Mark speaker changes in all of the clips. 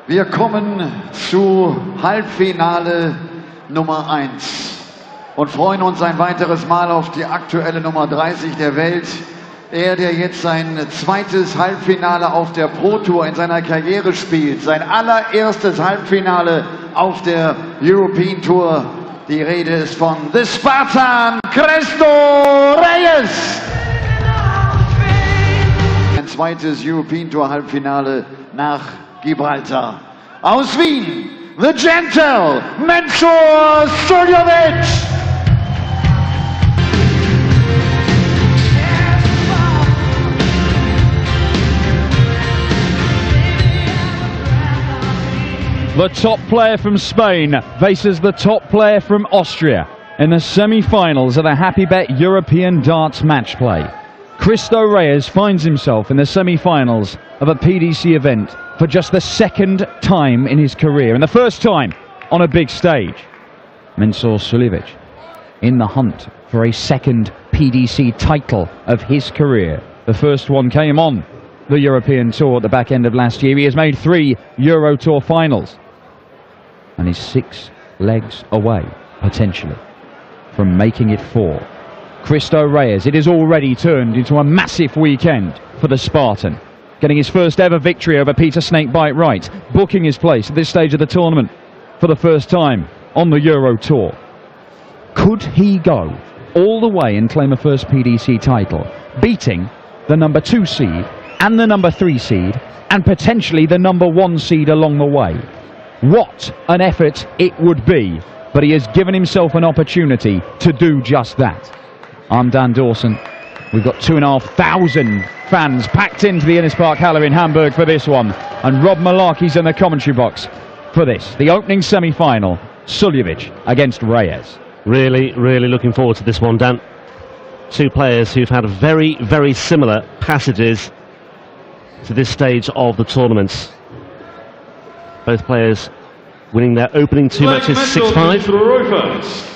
Speaker 1: Wir kommen zu Halbfinale Nummer 1 und freuen uns ein weiteres Mal auf die aktuelle Nummer 30 der Welt. Er, der jetzt sein zweites Halbfinale auf der Pro Tour in seiner Karriere spielt, sein allererstes Halbfinale auf der European Tour. Die Rede ist von The Spartan Reyes. Ein zweites European Tour Halbfinale nach Gibraltar. Aus Wien, The Gentle Suljovic.
Speaker 2: The top player from Spain faces the top player from Austria in the semi-finals of the Happy Bet European Darts Matchplay. Reyes finds himself in the semi-finals of a PDC event for just the second time in his career, and the first time on a big stage. Suljovic in the hunt for a second PDC title of his career. The first one came on the European Tour at the back end of last year. He has made 3 Euro Tour finals and is 6 legs away, potentially, from making it 4. Reyes, it has already turned into a massive weekend for the Spartan, getting his first ever victory over Peter Snakebite Wright, booking his place at this stage of the tournament for the first time on the Euro Tour. Could he go all the way and claim a first PDC title, beating the number 2 seed and the number 3 seed and potentially the number 1 seed along the way? What an effort it would be, but he has given himself an opportunity to do just that. I'm Dan Dawson. We've got 2,500 fans packed into the Innis Park Halle in Hamburg for this one, and Rob Malarkey's in the commentary box for this, the opening semi-final, Suljovic against Reyes.
Speaker 3: Really looking forward to this one, Dan. 2 players who've had very, very similar passages to this stage of the tournament. Both players winning their opening 2 matches 6-5.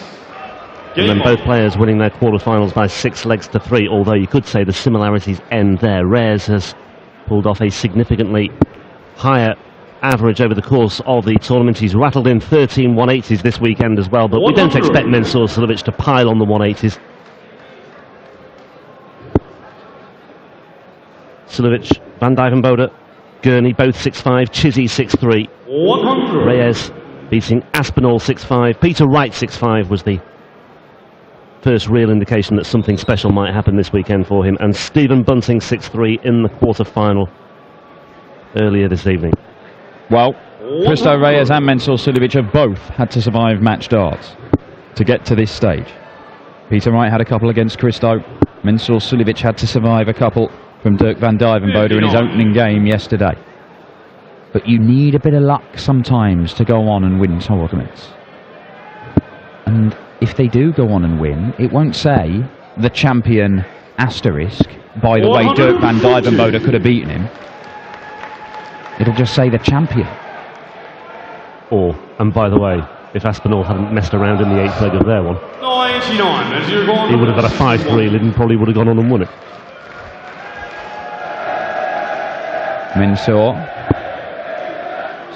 Speaker 3: And then both players winning their quarterfinals by 6 legs to 3, although you could say the similarities end there. Reyes has pulled off a significantly higher average over the course of the tournament. He's rattled in 13 180s this weekend as well, but we don't expect Suljovic to pile on the 180s. Suljovic, Van Dijvenbode, Gurney, both 6-5, Chizzy 6-3.
Speaker 4: 100.
Speaker 3: Reyes beating Aspinall 6-5. Peter Wright 6-5 was the first real indication that something special might happen this weekend for him, and Stephen Bunting 6-3 in the quarter-final earlier this evening.
Speaker 2: Well, Reyes and Suljovic have both had to survive match darts to get to this stage. Peter Wright had a couple against Suljovic had to survive a couple from Dirk Van Dijvenbode in his opening game yesterday. But you need a bit of luck sometimes to go on and win tournaments. And if they do go on and win, it won't say the champion asterisk, by the way Dirk Van Dijvenbode could have beaten him. It'll just say the champion.
Speaker 3: Or, and by the way, if Aspinall hadn't messed around in the 8th leg of their one,
Speaker 4: 99, as you're going,
Speaker 3: he would have got a 5-3 lead and probably would have gone on and won it.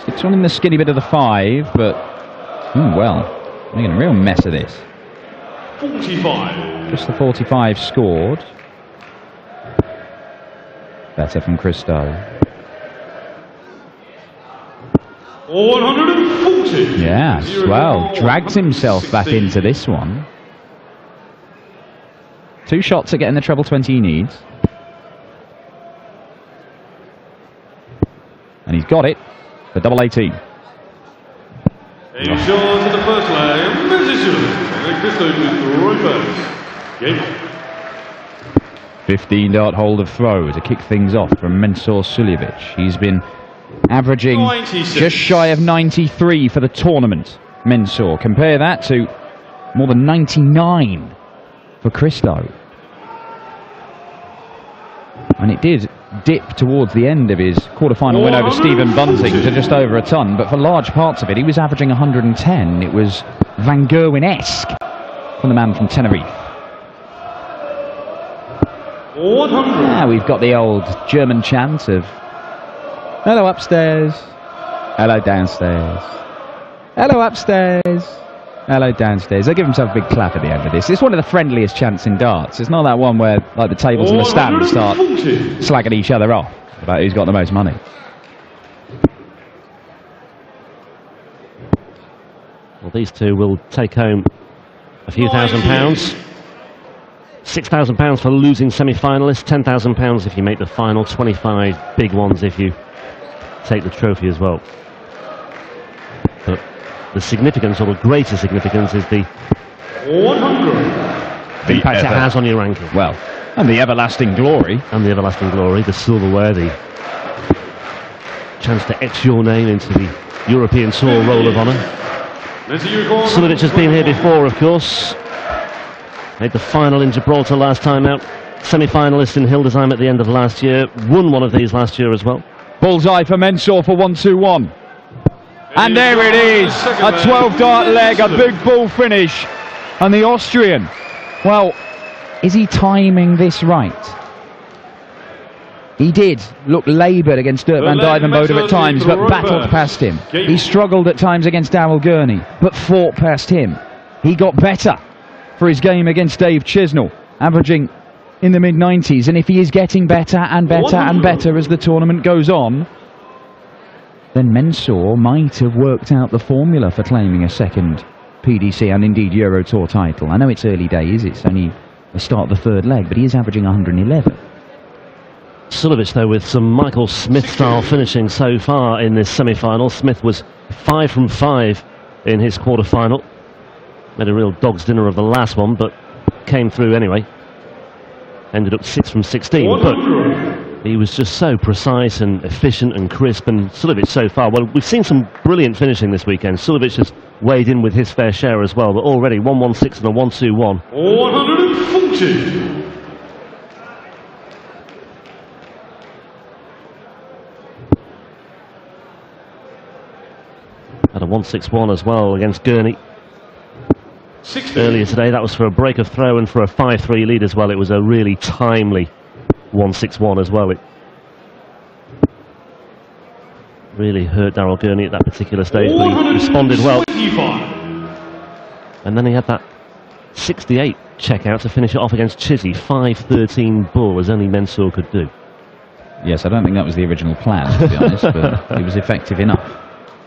Speaker 2: Sticks one in the skinny bit of the 5, but well, making a real mess of this.
Speaker 4: 45.
Speaker 2: Just the 45 scored. Better from Christo.
Speaker 4: 140.
Speaker 2: Yes, well, drags himself back into this one. 2 shots at getting the treble 20 he needs. And he's got it for double 18.
Speaker 4: 8 shots in the first leg. Game.
Speaker 2: 15-dart hold of throw to kick things off from Suljovic. He's been averaging
Speaker 4: 96.
Speaker 2: just shy of 93 for the tournament. Compare that to more than 99 for Christo. And it did dip towards the end of his quarter-final win over Stephen Bunting to just over a ton, but for large parts of it he was averaging 110. It was Van Gerwen-esque from the man from Tenerife.
Speaker 4: 100.
Speaker 2: Now we've got the old German chant of hello upstairs, Hello downstairs. Hello upstairs. Hello downstairs. They give themselves a big clap at the end of this. It's one of the friendliest chants in darts. It's not that one where like the tables and the stands start slagging each other off about who's got the most money.
Speaker 3: Well, these two will take home a few £1,000. £6,000 for losing semi-finalists, £10,000 if you make the final, 25 big ones if you take the trophy as well. But the significance, or the greater significance, is the
Speaker 4: 100.
Speaker 3: impact it has on your ranking.
Speaker 2: Well, and the everlasting glory.
Speaker 3: And the everlasting glory, the silverware, the chance to etch your name into the European Tour Roll of Honour. Suljovic has been here before, of course. Made the final in Gibraltar last time out. Semi-finalist in Hildesheim at the end of last year. Won one of these last year as well.
Speaker 2: Bullseye for Mensur for 1-2-1. And there it is. A 12-dart leg, a big ball finish. And the Austrian, well, is he timing this right? He did look laboured against Dirk van Dijvenbode at times, but battled past him. He struggled at times against Darrell Gurney, but fought past him. He got better for his game against Dave Chisnell, averaging in the mid-90s. And if he is getting better and better and better as the tournament goes on, then Mensur might have worked out the formula for claiming a second PDC and indeed Euro Tour title. I know it's early days, it's only the start of the third leg, but he is averaging 111.
Speaker 3: Suljovic, though, with some Michael Smith-style finishing so far in this semi-final. Smith was 5 from 5 in his quarter-final. Made a real dog's dinner of the last one, but came through anyway. Ended up 6 from 16, but he was just so precise and efficient and crisp. And Suljovic so far, well, we've seen some brilliant finishing this weekend. Suljovic has weighed in with his fair share as well, but already 116 and a 121.
Speaker 4: 140.
Speaker 3: Had a 161 as well against Gurney.
Speaker 4: 60.
Speaker 3: Earlier today, that was for a break of throw and for a 5-3 lead as well. It was a really timely 161 as well. It really hurt Darrell Gurney at that particular stage, but he responded well. And then he had that 68 check out to finish it off against Chizzy. 5-13 ball, as only Mensur could do.
Speaker 2: Yes, I don't think that was the original plan, to be honest, but it was effective enough.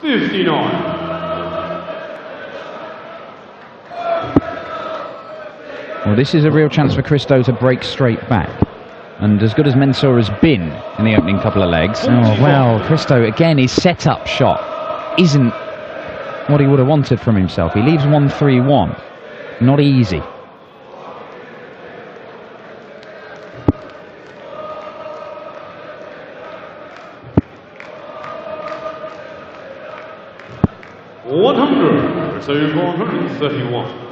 Speaker 4: 59.
Speaker 2: Well, this is a real chance for Christo to break straight back. And as good as Mensur has been in the opening couple of legs, oh well, Christo, again, his set-up shot isn't what he would have wanted from himself. He leaves 1-3-1. Not easy.
Speaker 4: So you're 131.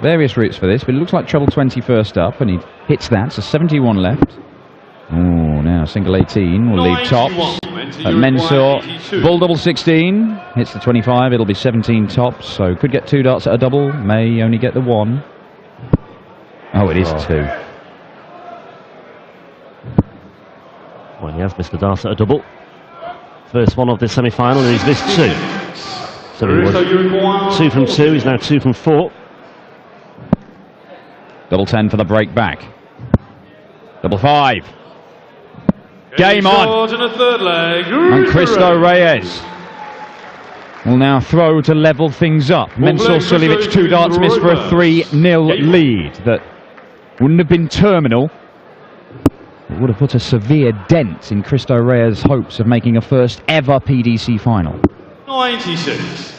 Speaker 2: Various routes for this, but it looks like treble 20 first up, and he hits that, so 71 left. Oh, now single 18 will leave tops. At Mensur, bull double 16, hits the 25, it'll be 17 tops, so could get 2 darts at a double, may only get the 1. Oh, it is 2.
Speaker 3: Well, he has missed the dart at a double. First one of this semi-final, and he's missed 2. So he was 2 from 2, he's now 2 from 4.
Speaker 2: Double 10 for the break back. Double 5. Game on.
Speaker 4: In the third leg.
Speaker 2: And Christo Reyes will now throw to level things up. Mensur Suljovic, 2 darts missed for a 3-0 lead. That wouldn't have been terminal. It would have put a severe dent in Christo Reyes' hopes of making a first ever PDC final.
Speaker 4: 96.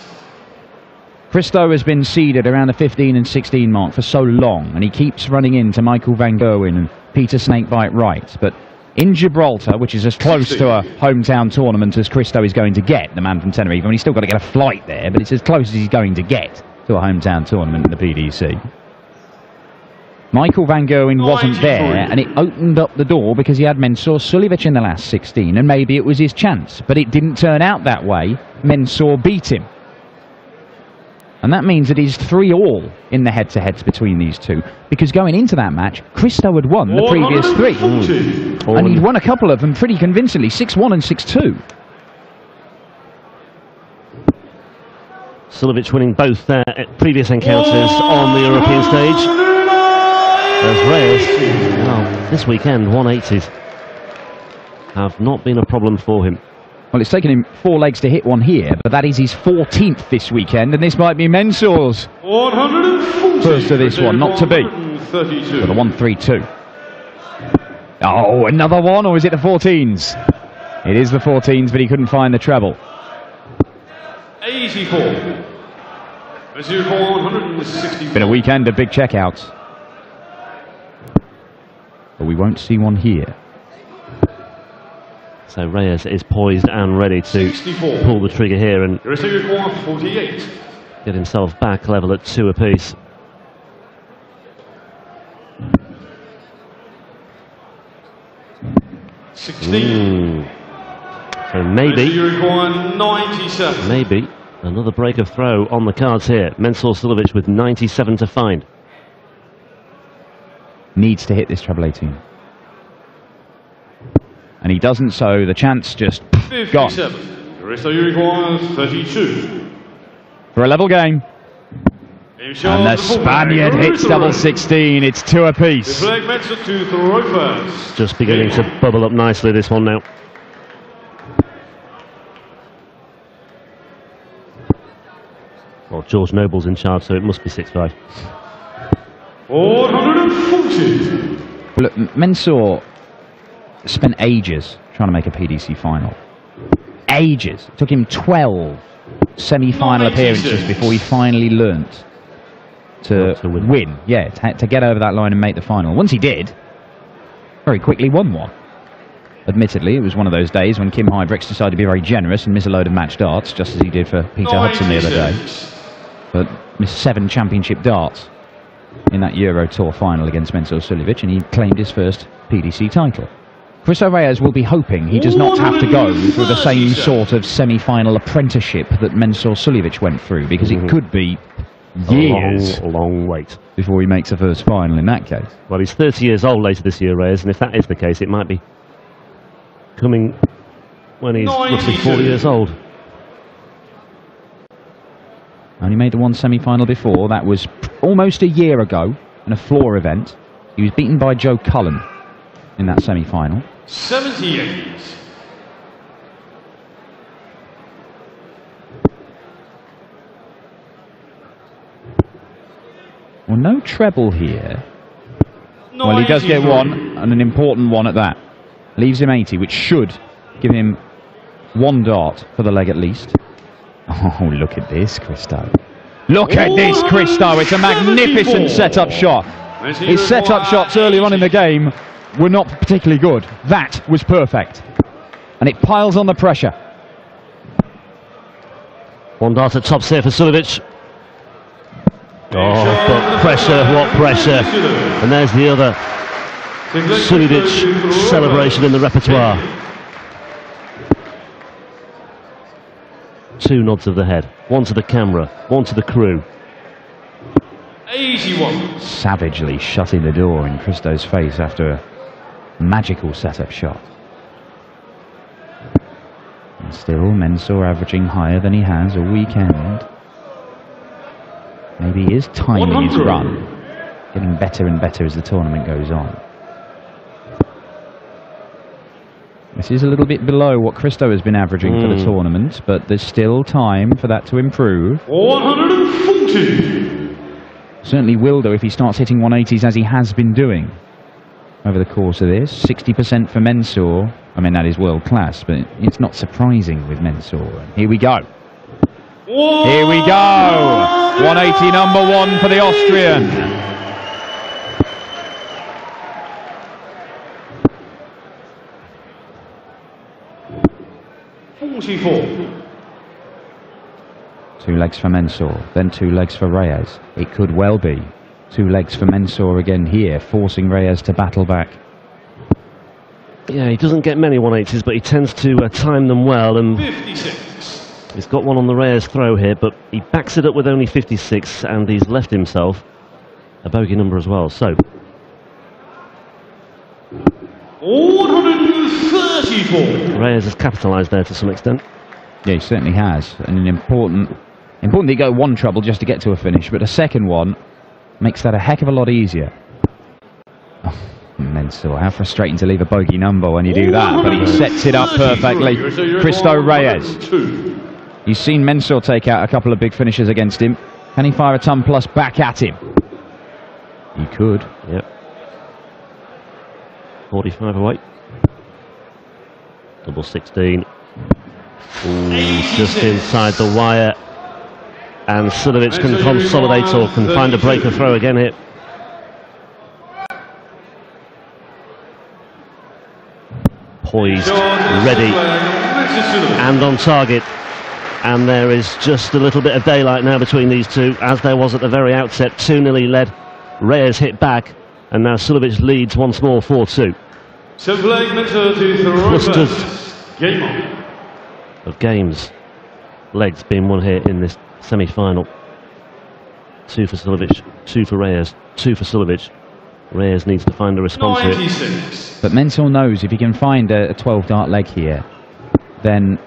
Speaker 2: Christo has been seeded around the 15 and 16 mark for so long, and he keeps running into Michael van Gerwen and Peter Snakebite Wright. But in Gibraltar, which is as close to a hometown tournament as Christo is going to get, the man from Tenerife, I mean, he's still got to get a flight there, but it's as close as he's going to get to a hometown tournament in the PDC. Michael van Gerwen wasn't there, and it opened up the door because he had Mensur Suljovic in the last 16, and maybe it was his chance. But it didn't turn out that way. Mensur beat him. And that means that he's 3-all in the head-to-heads between these two. Because going into that match, Christo had won the previous 3. And he'd won a couple of them pretty convincingly, 6-1 and 6-2.
Speaker 3: Suljovic winning both their previous encounters on the European stage. As Reyes, well, this weekend, 180s have not been a problem for him.
Speaker 2: Well, it's taken him 4 legs to hit one here, but that is his 14th this weekend, and this might be Mensor's first of this one, not to be. With a 1-3-2. Oh, another one, or is it the 14s? It is the 14s, but he couldn't find the treble.
Speaker 4: 84. 164.
Speaker 2: Been a weekend of big checkouts. But we won't see one here.
Speaker 3: So Reyes is poised and ready to
Speaker 4: 64.
Speaker 3: pull the trigger here and
Speaker 4: 48.
Speaker 3: get himself back level at 2 apiece. So maybe another break of throw on the cards here. Mensur Suljovic with 97 to find.
Speaker 2: Needs to hit this treble 18. And he doesn't, so the chance just gone.
Speaker 4: 32.
Speaker 2: For a level game. And the Spaniard hits double 16. It's 2 apiece.
Speaker 3: Just beginning to bubble up nicely, this one now. Well, George Noble's in charge, so it must be 6-5.
Speaker 4: 440.
Speaker 2: Look, Mensur spent ages trying to make a PDC final. Ages. It took him 12 semi-final appearances before he finally learnt to win. Yeah, to get over that line and make the final. Once he did, very quickly won one. Admittedly, it was one of those days when Kim Huybrechts decided to be very generous and miss a load of match darts, just as he did for Peter Hudson the other day. But missed 7 championship darts in that Euro Tour final against Mensur Suljovic, and he claimed his first PDC title. Cristo Reyes will be hoping he does not have to go through the same sort of semi-final apprenticeship that Mensur Suljovic went through, because it could be years,
Speaker 3: a long wait
Speaker 2: before he makes a first final in that case.
Speaker 3: Well, he's 30 years old later this year, Reyes, and if that is the case, it might be coming when he's roughly 40 years old.
Speaker 2: Only made the one semi-final before. That was almost a year ago in a floor event. He was beaten by Joe Cullen in that semi-final.
Speaker 4: 78.
Speaker 2: Well, no treble here. Well, he does get one, and an important one at that. Leaves him 80, which should give him 1 dart for the leg at least. Oh, look at this, Cristo. Look at this, Cristo. It's a magnificent set-up shot. His set-up shots earlier on in the game were not particularly good. That was perfect. And it piles on the pressure.
Speaker 3: 1 dart at tops here for Suljovic. Oh, but pressure, what pressure. And there's the other Suljovic celebration in the repertoire. 2 nods of the head, 1 to the camera, 1 to the crew.
Speaker 4: 81.
Speaker 2: Savagely shutting the door in Cristo's face after a magical setup shot. And still Mensur averaging higher than he has all weekend. Maybe he is timing his run, getting better and better as the tournament goes on. This is a little bit below what Cristo has been averaging for the tournament, but there's still time for that to improve.
Speaker 4: 140.
Speaker 2: Certainly will do if he starts hitting 180s as he has been doing over the course of this. 60% for Mensur. I mean, that is world class, but it's not surprising with Mensur. Here we go. Here we go. 180 number 1 for the Austrian. Two legs for Mensur, then 2 legs for Reyes. It could well be 2 legs for Mensur again here, forcing Reyes to battle back.
Speaker 3: Yeah, he doesn't get many 180s, but he tends to time them well. And
Speaker 4: 56.
Speaker 3: He's got one on the Reyes throw here, but he backs it up with only 56, and he's left himself a bogey number as well. So
Speaker 4: 134.
Speaker 3: Reyes has capitalised there to some extent.
Speaker 2: Yeah, he certainly has. And an important Important that you go one trouble just to get to a finish, but a second one makes that a heck of a lot easier. Oh, Mensur, how frustrating to leave a bogey number when you do that, but he sets it up perfectly. Cristo Reyes. You've seen Mensur take out a couple of big finishes against him. Can he fire a ton plus back at him? He could.
Speaker 3: Yep. 45 away. Double 16. Ooh, just inside the wire. And Suljovic can consolidate or can find a breaker throw again here. Poised, ready, and on target. And there is just a little bit of daylight now between these two, as there was at the very outset. 2-0 led. Reyes hit back, and now Suljovic leads once more 4-2. Clusters of games, legs being won here in this semi-final. 2 for Suljovic, 2 for Reyes, 2 for Suljovic. Reyes needs to find a response here.
Speaker 2: But Mensur knows if he can find a 12-dart leg here, then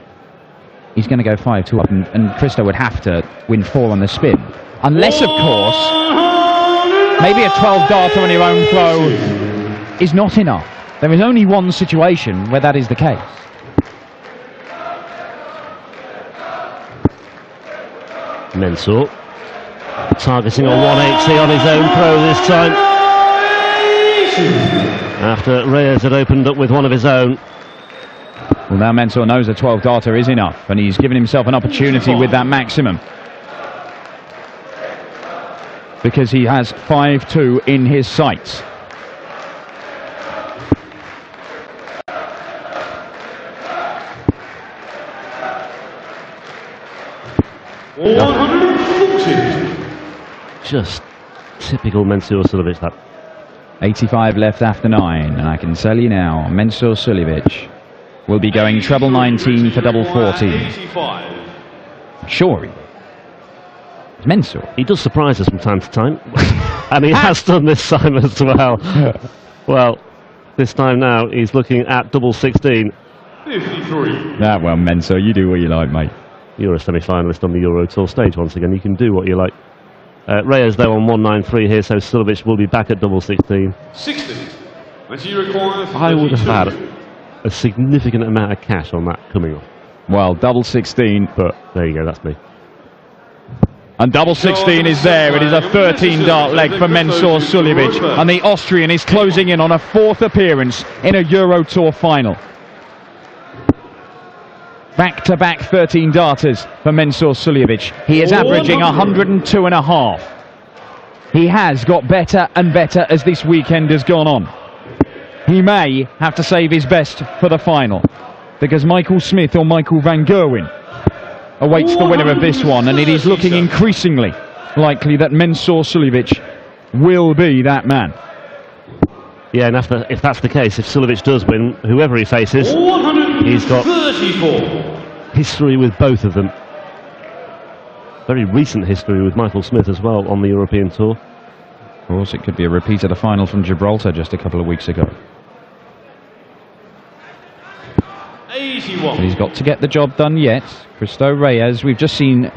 Speaker 2: he's going to go 5-2 up, and Cristo would have to win 4 on the spin. Unless, of course, maybe a 12-darter on your own throw is not enough. There is only one situation where that is the case.
Speaker 3: Mensur targeting a 180 on his own throw this time. After Reyes had opened up with one of his own.
Speaker 2: Well, now Mensur knows a 12-darter is enough, and he's given himself an opportunity with that maximum. Because he has 5-2 in his sights.
Speaker 3: Just typical Mensur Suljovic, that.
Speaker 2: 85 left after 9, and I can tell you now, Mensur Suljovic will be going treble 19 for double 14. Sure, it's Mensur.
Speaker 3: He does surprise us from time to time, and he has done this time as well. Well, this time now he's looking at double 16.
Speaker 4: 53.
Speaker 2: Well, Mensur, you do what you like, mate.
Speaker 3: You're a semi-finalist on the Euro Tour stage once again. You can do what you like. Reyes though on 193 here, so Suljovic will be back at double 16.
Speaker 4: 60. Requires
Speaker 3: I would have had a significant amount of cash on that coming off.
Speaker 2: Well, double 16,
Speaker 3: but there you go, that's me.
Speaker 2: And double 16 is there. It is a 13-dart leg for Mensur Suljovic, and the Austrian is closing in on a 4th appearance in a Euro Tour final. Back-to-back 13 darters for Mensur Suljovic. He is averaging 102.5. He has got better and better as this weekend has gone on. He may have to save his best for the final, because Michael Smith or Michael van Gerwen awaits the winner of this one, and it is looking increasingly likely that Mensur Suljovic will be that man.
Speaker 3: Yeah, and if that's the case, if Suljovic does win, whoever he faces, he's got history with both of them. Very recent history with Michael Smith as well on the European Tour.
Speaker 2: Of course, it could be a repeat of the final from Gibraltar just a couple of weeks ago.
Speaker 4: 81.
Speaker 2: But he's got to get the job done yet. Cristo Reyes, we've just seen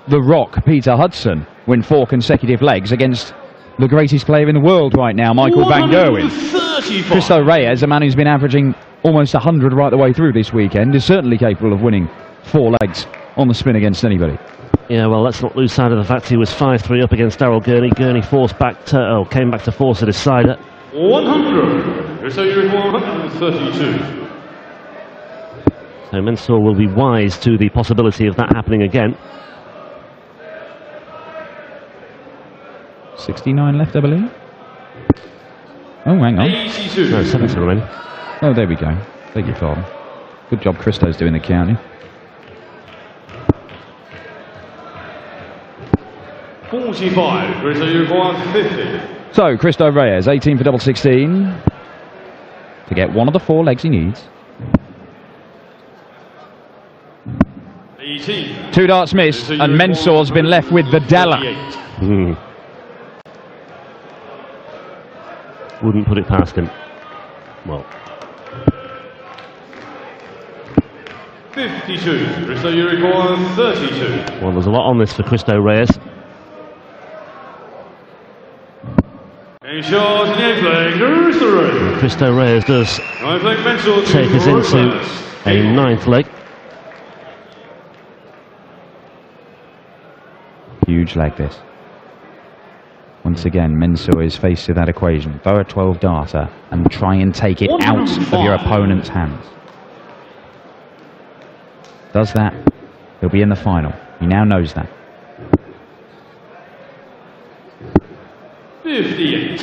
Speaker 2: the Rock, Peter Hudson, win 4 consecutive legs against the greatest player in the world right now, Michael van Gerwen. Cristo Reyes, a man who's been averaging almost 100 right the way through this weekend, is certainly capable of winning 4 legs on the spin against anybody.
Speaker 3: Yeah, well, let's not lose sight of the fact he was 5-3 up against Daryl Gurney. Gurney came back to force a decider.
Speaker 4: 100. So you're 132.
Speaker 3: So Mensur will be wise to the possibility of that happening again.
Speaker 2: 69 left, I believe. Oh, hang on.
Speaker 4: 82.
Speaker 3: No, 70 remaining.
Speaker 2: Oh, there we go. Beg your pardon. Good job Cristo's doing the counting.
Speaker 4: 45. So you require 50.
Speaker 2: So, Cristo Reyes, 18 for double 16. To get one of the 4 legs he needs.
Speaker 4: 18.
Speaker 2: 2 darts missed, and Mensur's been left with the Della.
Speaker 3: Wouldn't put it past him. Well.
Speaker 4: 52. Christo, you require 32.
Speaker 3: Well, there's a lot on this for Christo Reyes.
Speaker 4: In charge, Matchplay, Christo Reyes.
Speaker 3: Christo Reyes does
Speaker 4: Matchplay,
Speaker 3: take us into a 9th leg.
Speaker 2: Huge leg this. Once again, Mensur is faced with that equation. Throw a 12 darter and try and take it out of your opponent's hands. Does that, he'll be in the final. He now knows that.
Speaker 4: 58.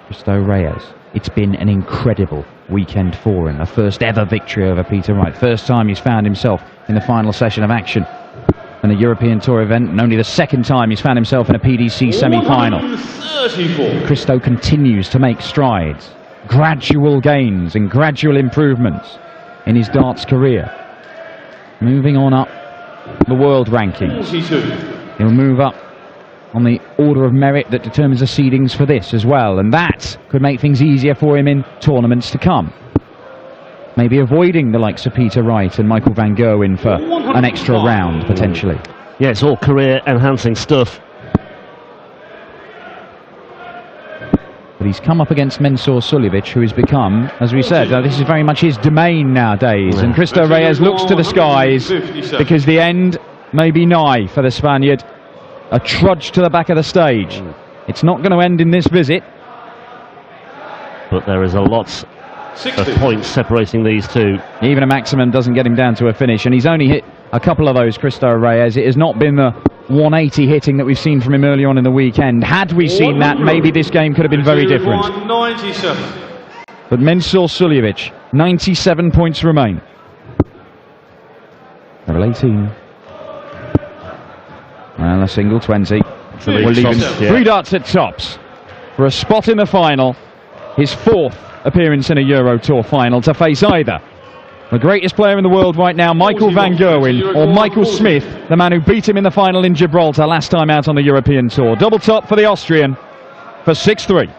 Speaker 2: Christo Reyes. It's been an incredible weekend for him. A first ever victory over Peter Wright. First time he's found himself in the final session of action in a European Tour event, and only the second time he's found himself in a PDC semi-final. Christo continues to make strides, gradual gains and gradual improvements in his darts career. Moving on up the world rankings. He'll move up on the order of merit that determines the seedings for this as well, and that could make things easier for him in tournaments to come. Maybe avoiding the likes of Peter Wright and Michael van Gerwen for an extra round, potentially.
Speaker 3: Yeah, it's all career-enhancing stuff.
Speaker 2: But he's come up against Mensur Suljovic, who has become, as we said, this is very much his domain nowadays. And Christo Reyes looks to the skies because the end may be nigh for the Spaniard. A trudge to the back of the stage. It's not going to end in this visit.
Speaker 3: But there is a lot of points separating these two.
Speaker 2: Even a maximum doesn't get him down to a finish, and he's only hit a couple of those, Christo Reyes. It has not been the 180 hitting that we've seen from him early on in the weekend. Had we seen that, maybe this game could have been very different.
Speaker 4: 97.
Speaker 2: But Mensur Suljovic, 97 points remain. Level 18. Well, a single 20. We're leaving 3 darts at tops for a spot in the final. His 4th appearance in a Euro Tour final, to face either the greatest player in the world right now, Michael van Gerwen, or Michael Smith, the man who beat him in the final in Gibraltar last time out on the European Tour. Double top for the Austrian for 6-3.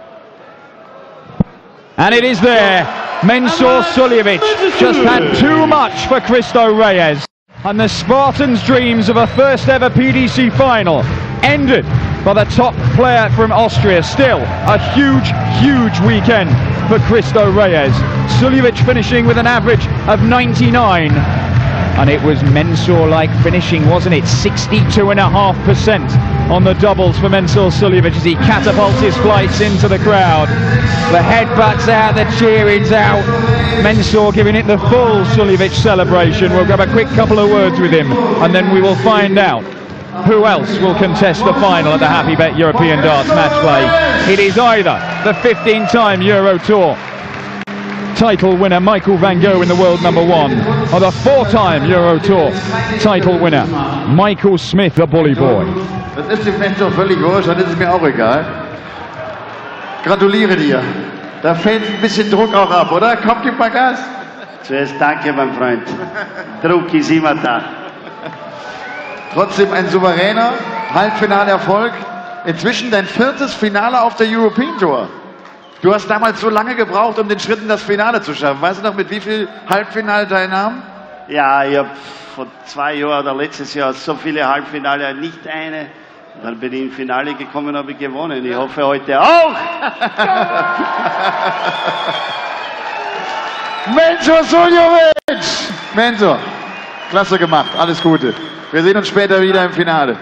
Speaker 2: And it is there. Mensur Suljovic just had too much for Christo Reyes. And the Spartans' dreams of a first ever PDC final ended by the top player from Austria. Still a huge, huge weekend for Christo Reyes. Suljovic finishing with an average of 99. And it was Mensur-like finishing, wasn't it? 62.5% on the doubles for Mensur Suljovic as he catapults his flights into the crowd. The headbutts out, the cheering's out. Mensur giving it the full Suljovic celebration. We'll grab a quick couple of words with him, and then we will find out who else will contest the final at the Happy Bet European Darts Matchplay. It is either the 15-time Euro Tour title winner Michael van Gerwen, the world number 1, or the 4-time Euro Tour title winner Michael Smith, the bully boy.
Speaker 1: Das ist dem Mensch doch völlig wurscht, dann ist es mir auch egal. Gratuliere dir. Da fällt ein bisschen Druck auch ab, oder? Komm, gib mal Gas.
Speaker 5: Zuerst danke, mein Freund. Druck ist immer da.
Speaker 1: Trotzdem ein souveräner Halbfinalerfolg. Inzwischen dein 4. Finale auf der European Tour. Du hast damals so lange gebraucht, um den Schritt in das Finale zu schaffen. Weißt du noch, mit wie viel Halbfinalteilnahmen?
Speaker 5: Ja, ich habe vor 2 Jahren oder letztes Jahr so viele Halbfinale, nicht eine. Dann bin ich ins Finale gekommen und habe ich gewonnen. Ich hoffe heute auch.
Speaker 1: Mensur Suljovic! Mensur, klasse gemacht, alles Gute. Wir sehen uns später wieder im Finale.